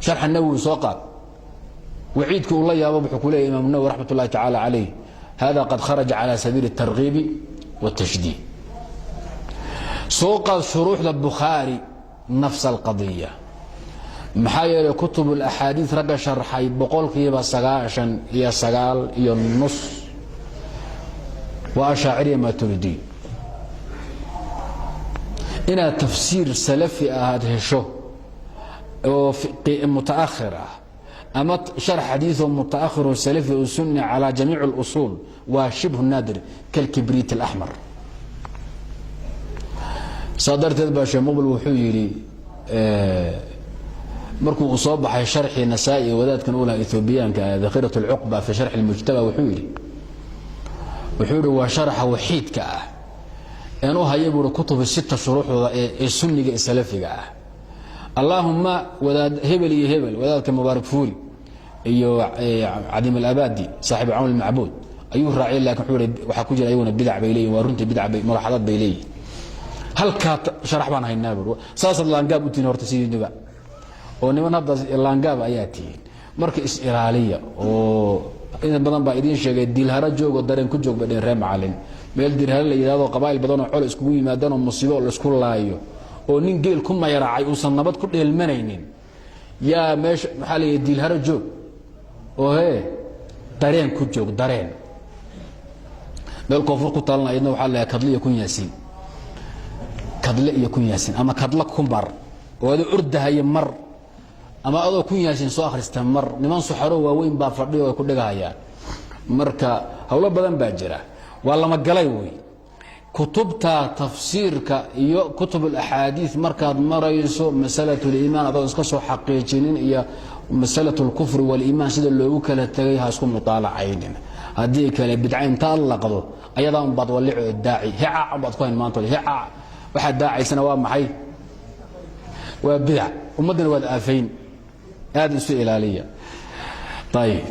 شرح النووي سوقات وعيدك الله يا أبو حكولي إمام النووي رحمة الله تعالى عليه هذا قد خرج على سبيل الترغيب والتشديد. سوقات شروح البخاري نفس القضية محايا كتب الأحاديث رجع شرحي بقول كيبا سقاشن هي سقال هي النص وأشاعري ما تريدي إن تفسير سلفي هذه الشو متأخرة أما شرح حديث متأخر وسلفي وسني على جميع الأصول وشبه النادر كالكبريت الأحمر. صدرت الباشا مقبل وحيري مركو أصابح شرح النسائي وذات كان أولى إثيوبيان كذخيرة العقبة في شرح المجتبى وحيري وشرح وحيد كأه أنه هيبور كتب الستة شروح السني السلفي اللهم وذات هبل وذات مبارك فوري أيوه عديم الأبادي صاحب عون المعبود أيوه راعي لكن حوري وحكوجي أيوه بدع بيلي ورنت بدع ملاحظات بيلي هل كات شرح بان هاي النابر ساس اللانقاب وتين هورتا سيدي دبا ونمن هذا اللانقاب اياتي marka is-ilaaliya oo in badan baa idin sheegay dilhara joogo dareen ku joog badeen reer macalin meel dilhara la yiraahdo qabaayil badan oo xol isku yimaadaan oo musiibo la isku laayo oo nin geel ku mayraacay oo san nabad ku dheelmanaynin yaa meesha maxaa la dilhara joog oo dareen ku joog dareen meel koonfur ku taalna idna waxa la kadliya kun yaasiin kadle iyo kun yaasin ama kadla kumbar wada urdahay mar ama adoo kun yaasin soo akhrista mar niman suxaro waaweyn baa fadhiyo ay ku dhigahayaan marka hawlo badan baa jira waa lama galay way kutubta tafsiirka iyo kutub al-ahadith markaad marayso masalatu al-iimaan adoo iska soo xaqiijinin iyo masalatu al-kufr wal-iimaan sida loogu kala tagay ha isku mutaalacaynin hadii kale bidcayn taallaqdo ayadan bad walic daaci hica bad ku maanta hica waxa daacaysana waa maxay waa bidع ummadana waa aafeen aad isu ilaaliya طيب